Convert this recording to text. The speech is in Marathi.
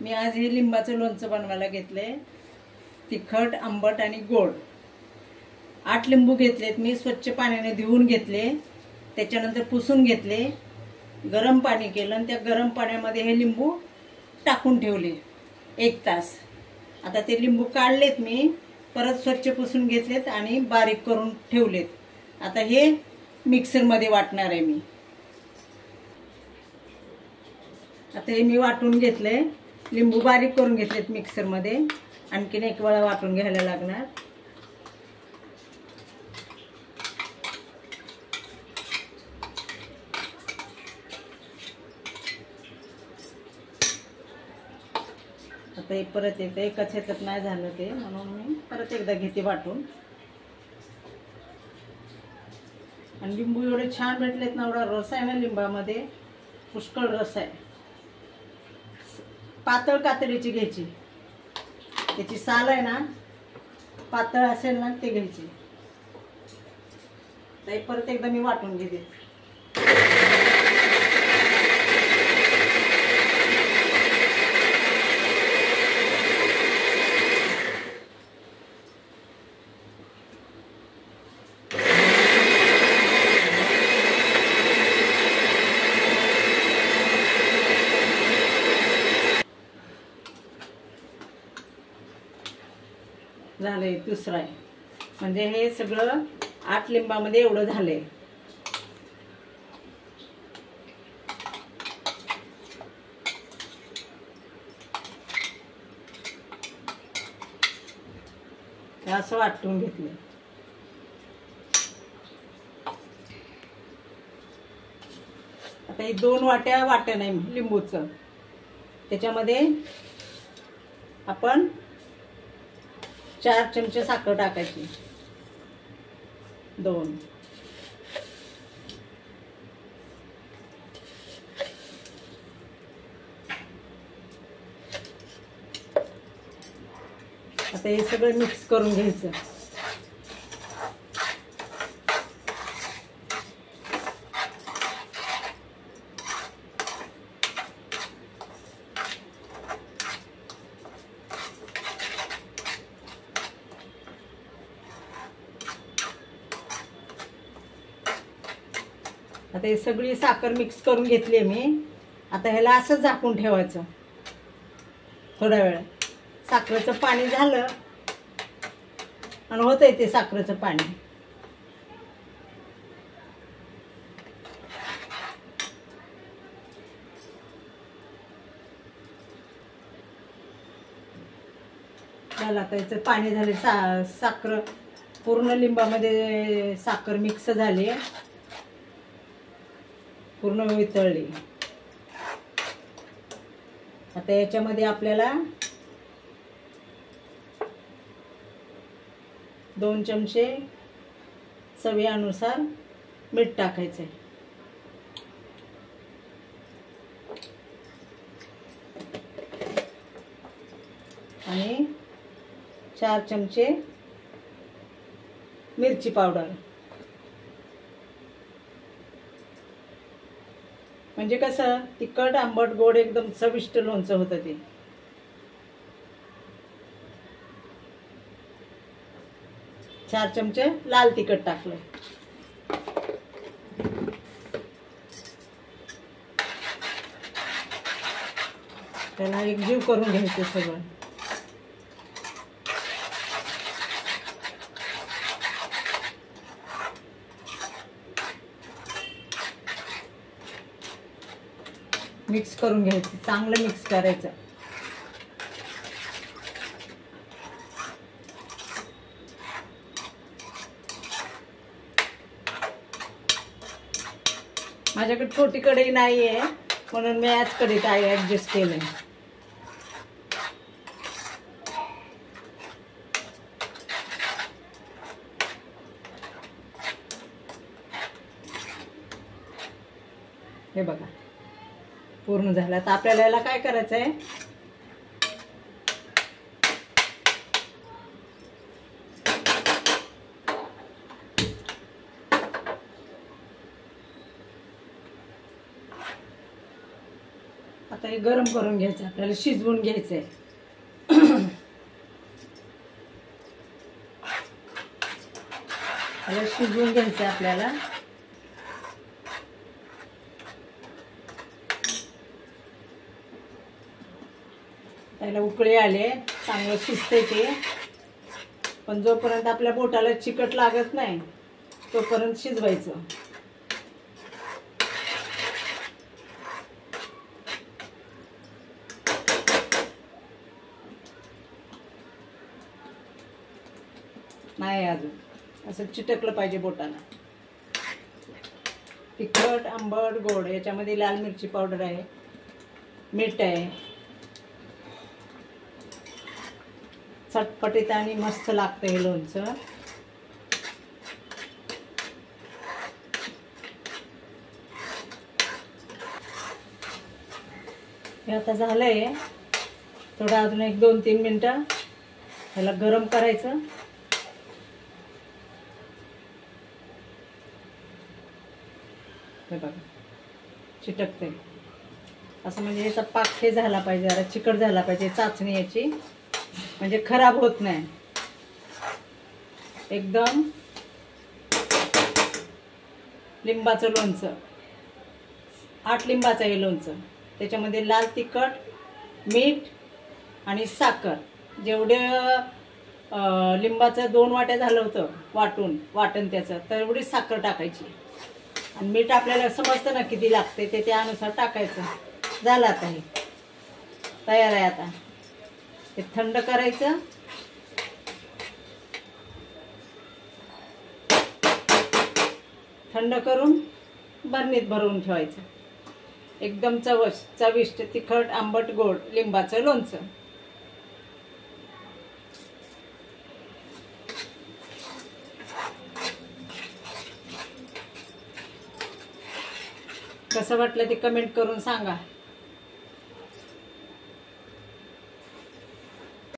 मी आज हे लिंबाचं लोणचं बनवायला घेतले। तिखट, आंबट आणि गोड। 8 लिंबू घेतलेत मी, स्वच्छ पाण्याने धुवून घेतले, त्याच्यानंतर पुसून घेतले, गरम पाणी केलं आणि त्या गरम पाण्यामध्ये हे लिंबू टाकून ठेवले 1 तास। आता ते लिंबू काढलेत मी, परत स्वच्छ पुसून घेतलेत आणि बारीक करून ठेवलेत। आता हे मिक्सरमध्ये वाटणार आहे मी। आता हे मी वाटून घेतले, लिंबू बारीक करून घेतलेत मिक्सरमध्ये। आणखीन एक वेळा वाटून घ्यायला लागणार। आता हे परत येते, एकाच ह्याच्यात नाही झालं ते, म्हणून मी परत एकदा घेते वाटून। आणि लिंबू एवढे छान भेटलेत ना, एवढा रस आहे ना लिंबामध्ये, पुष्कळ रस आहे। पातळ कातडीची घ्यायची, त्याची साल आहे ना पातळ असेल ना ते घ्यायची। तर परत एकदा मी वाटून घेते। झालंय, दुसरा आहे, म्हणजे हे सगळं 8 लिंबामध्ये एवढं झालंय। असं वाटून घेतलं। आता ही 2 वाट्या वाटण आहे लिंबूचं, त्याच्यामध्ये आपण 4 चमचे साखर टाकायची, 2। आता हे सगळं मिक्स करून घ्यायचं। आता हे सगळी साखर मिक्स करून घेतली मी। आता ह्याला असं झाकून ठेवायचं थोडा वेळ। साखरेचं पाणी झालं आणि होतंय ते साखरेचं पाणी। झालं, आता याचं पाणी झाले, साखर पूर्ण लिंबामध्ये साखर मिक्स झाली, पूर्ण वितळली। आता याच्यामध्ये आपल्याला 2 चमचे चवीनुसार मीठ टाकायचे, आणि 4 चमचे मिरची पावडर। म्हणजे कसं तिखट, आंबट, गोड एकदम चविष्ट लोणचं होतं ते। 4 चमचे लाल तिखट टाकलं। त्याला एकजीव करून घ्यायचं सगळं। मिक्स करून घ्यायचं, चांगलं मिक्स करायचं। माझ्याकडे छोटी कढई नाहीये, म्हणून मी याच कढईत ऍडजस्ट केलंय। हे बघा पूर्ण झालं। आता आपल्याला याला काय करायचंय, आता हे गरम करून घ्यायचं, आपल्याला शिजवून घ्यायचंय. आता शिजवून घ्यायचंय आपल्याला. त्याला उकळी आले, चांगलं शिजते ते. पण जोपर्यंत आपल्या बोटाला चिकट लागत नाही तोपर्यंत शिजवायचं. नाही अजून असं चिटकलं पाहिजे बोटाला. तिखट, आंबट, गोड, याच्यामध्ये लाल मिरची पावडर आहे, मीठ आहे. चटपटीत आणि मस्त लागतं हे लोणचं. हे आता झालंय. थोडं अजून 1-2-3 मिनटं ह्याला गरम करायचं. हे बघा चिटकते असं, म्हणजे याचा पाक हे झाला पाहिजे, जरा चिकट झाला पाहिजे. चाचणी याची म्हणजे खराब होत नाही एकदम. लिंबाचं लोणचं, 8 लिंबाचं हे लोणचं. त्याच्यामध्ये लाल तिखट, मीठ आणि साखर. जेवढे लिंबाचं 2 वाट्या झालं होतं वाटण त्याचं, तेवढी साखर टाकायची. आणि मीठ आपल्याला समजतं ना किती लागते ते, त्यानुसार टाकायचं. झालं आता हे तयार आहे. आता हे थंड करायचं. थंड करून बरणीत भरून ठेवायचं. एकदम चविष्ट तिखट, आंबट, गोड लिंबाचं लोणचं. कसं वाटलं ते कमेंट करून सांगा.